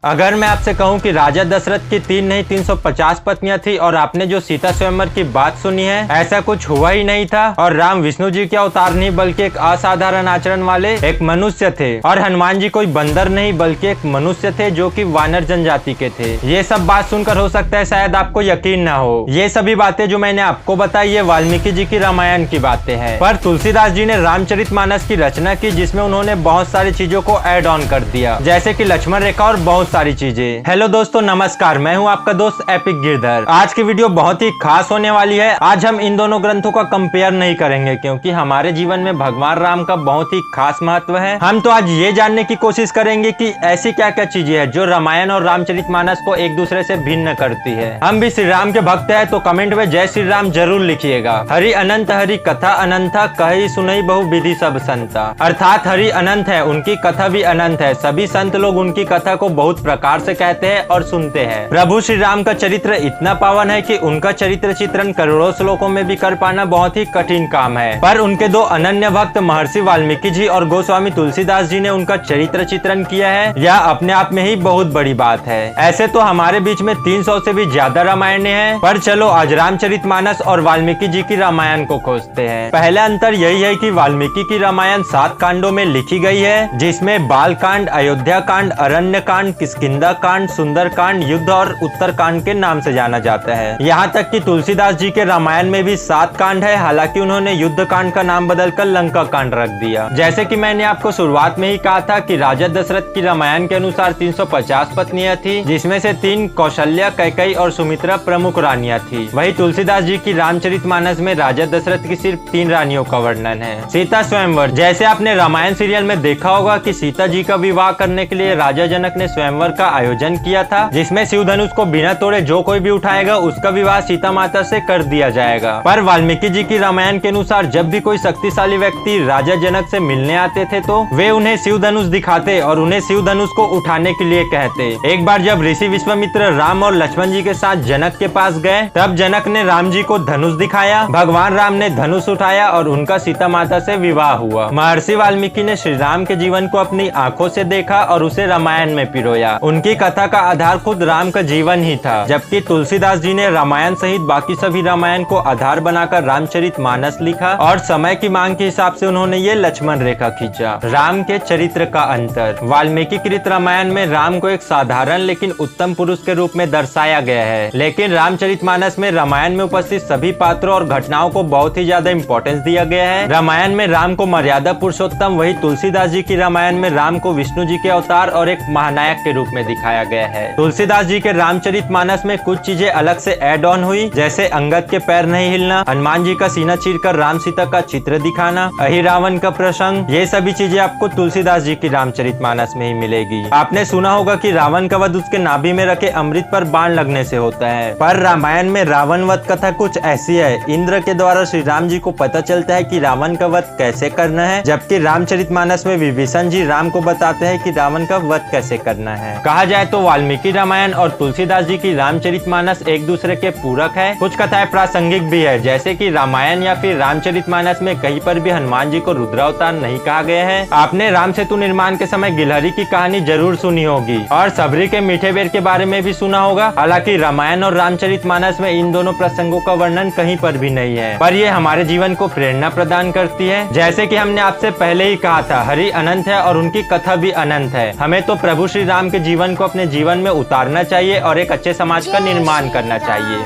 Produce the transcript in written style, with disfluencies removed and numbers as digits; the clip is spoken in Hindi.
अगर मैं आपसे कहूं कि राजा दशरथ की 3 नहीं 350 पत्नियां थी और आपने जो सीता स्वयंवर की बात सुनी है, ऐसा कुछ हुआ ही नहीं था। और राम विष्णु जी के अवतार नहीं बल्कि एक असाधारण आचरण वाले एक मनुष्य थे। और हनुमान जी कोई बंदर नहीं बल्कि एक मनुष्य थे जो कि वानर जनजाति के थे। ये सब बात सुनकर हो सकता है शायद आपको यकीन ना हो। ये सभी बातें जो मैंने आपको बताई ये वाल्मीकि जी की रामायण की बातें हैं। पर तुलसीदास जी ने रामचरितमानस की रचना की जिसमें उन्होंने बहुत सारी चीजों को ऐड ऑन कर दिया, जैसे कि लक्ष्मण रेखा और बहुत सारी चीजें। हेलो दोस्तों, नमस्कार। मैं हूं आपका दोस्त एपिक गिरधर। आज की वीडियो बहुत ही खास होने वाली है। आज हम इन दोनों ग्रंथों का कंपेयर नहीं करेंगे क्योंकि हमारे जीवन में भगवान राम का बहुत ही खास महत्व है। हम तो आज ये जानने की कोशिश करेंगे कि ऐसी क्या क्या चीजें हैं जो रामायण और रामचरितमानस को एक दूसरे से भिन्न करती है। हम भी श्री राम के भक्त हैं तो कमेंट में जय श्री राम जरूर लिखिएगा। हरि अनंत हरि कथा अनंता, कही सुनई बहु विधि सब संता। अर्थात हरि अनंत है, उनकी कथा भी अनंत है। सभी संत लोग उनकी कथा को बहुत प्रकार से कहते हैं और सुनते हैं। प्रभु श्री राम का चरित्र इतना पावन है कि उनका चरित्र चित्रण करोड़ों श्लोकों में भी कर पाना बहुत ही कठिन काम है। पर उनके दो अनन्य भक्त महर्षि वाल्मीकि जी और गोस्वामी तुलसीदास जी ने उनका चरित्र चित्रण किया है, यह अपने आप में ही बहुत बड़ी बात है। ऐसे तो हमारे बीच में 300 से भी ज्यादा रामायण हैं, पर चलो आज रामचरितमानस और वाल्मीकि जी की रामायण को खोजते हैं। पहला अंतर यही है कि वाल्मीकि की रामायण 7 कांडों में लिखी गई है, जिसमें बाल कांड, अयोध्या कांड, अरण्य कांड, किष्किंधा कांड, सुंदर कांड, युद्ध और उत्तर कांड के नाम से जाना जाता है। यहाँ तक कि तुलसीदास जी के रामायण में भी 7 कांड है, हालांकि उन्होंने युद्ध कांड का नाम बदलकर लंका कांड रख दिया। जैसे कि मैंने आपको शुरुआत में ही कहा था कि राजा दशरथ की रामायण के अनुसार 350 पत्नियां थी, जिसमें से 3 कौशल्या, कैकेयी और सुमित्रा प्रमुख रानियां थी। वही तुलसीदास जी की रामचरितमानस में राजा दशरथ की सिर्फ 3 रानियों का वर्णन है। सीता स्वयंवर, जैसे आपने रामायण सीरियल में देखा होगा कि सीता जी का विवाह करने के लिए राजा जनक ने स्वयंवर का आयोजन किया था, जिसमें शिव धनुष को बिना तोड़े जो कोई भी उठाएगा उसका विवाह सीता माता से कर दिया जाएगा। पर वाल्मीकि जी की रामायण के अनुसार जब भी कोई शक्तिशाली व्यक्ति राजा जनक से मिलने आते थे तो वे उन्हें शिव धनुष दिखाते और उन्हें शिव धनुष को उठाने के लिए कहते। एक बार जब ऋषि विश्वामित्र राम और लक्ष्मण जी के साथ जनक के पास गए, तब जनक ने राम जी को धनुष दिखाया, भगवान राम ने धनुष उठाया और उनका सीता माता से विवाह हुआ। महर्षि वाल्मीकि ने श्री राम के जीवन को अपनी आंखों से देखा और उसे रामायण में पिरोया। उनकी कथा का आधार खुद राम का जीवन ही था, जबकि तुलसीदास जी ने रामायण सहित बाकी सभी रामायण को आधार बनाकर रामचरितमानस लिखा और समय की मांग के हिसाब से उन्होंने ये लक्ष्मण रेखा खींचा। राम के चरित्र का अंतर। वाल्मीकि कृत रामायण में राम को एक साधारण लेकिन उत्तम पुरुष के रूप में दर्शाया गया है, लेकिन रामचरितमानस में रामायण में उपस्थित सभी पात्रों और घटनाओं को बहुत ही ज्यादा इम्पोर्टेंस दिया गया है। रामायण में राम को मर्यादा पुरुषोत्तम, वही तुलसीदास जी की रामायण में राम को विष्णु जी के अवतार और एक महानायक के रूप में दिखाया गया है। तुलसीदास जी के रामचरितमानस में कुछ चीजें अलग से ऐड ऑन हुई, जैसे अंगद के पैर नहीं हिलना, हनुमान जी का सीना चीरकर राम सीता का चित्र दिखाना, अहिरावण का प्रसंग, ये सभी चीजें आपको तुलसीदास जी की रामचरितमानस में ही मिलेगी। आपने सुना होगा कि रावण का वध उसके नाभि में रखे अमृत पर बाण लगने से होता है, पर रामायण में रावण वध कथा कुछ ऐसी है। इंद्र के द्वारा श्री राम जी को पता चलता है कि रावण का वध कैसे करना है, जबकि रामचरितमानस में विभीषण जी राम को बताते हैं कि रावण का वध कैसे करना है। कहा जाए तो वाल्मीकि रामायण और तुलसीदास जी की रामचरितमानस एक दूसरे के पूरक है। कुछ कथाएं प्रासंगिक भी है, जैसे कि रामायण या फिर रामचरितमानस में कहीं पर भी हनुमान जी को रुद्रावतार नहीं कहा गया है। आपने राम सेतु निर्माण के समय गिलहरी की कहानी जरूर सुनी होगी और सबरी के मीठे बेर के बारे में भी सुना होगा। हालांकि रामायण और रामचरितमानस में इन दोनों प्रसंगों का वर्णन कहीं पर भी नहीं है, पर ये हमारे जीवन को प्रेरणा प्रदान करती है। जैसे कि हमने आपसे पहले ही कहा था, हरि अनंत है और उनकी कथा भी अनंत है। हमें तो प्रभु श्री राम के जीवन को अपने जीवन में उतारना चाहिए और एक अच्छे समाज का निर्माण करना चाहिए।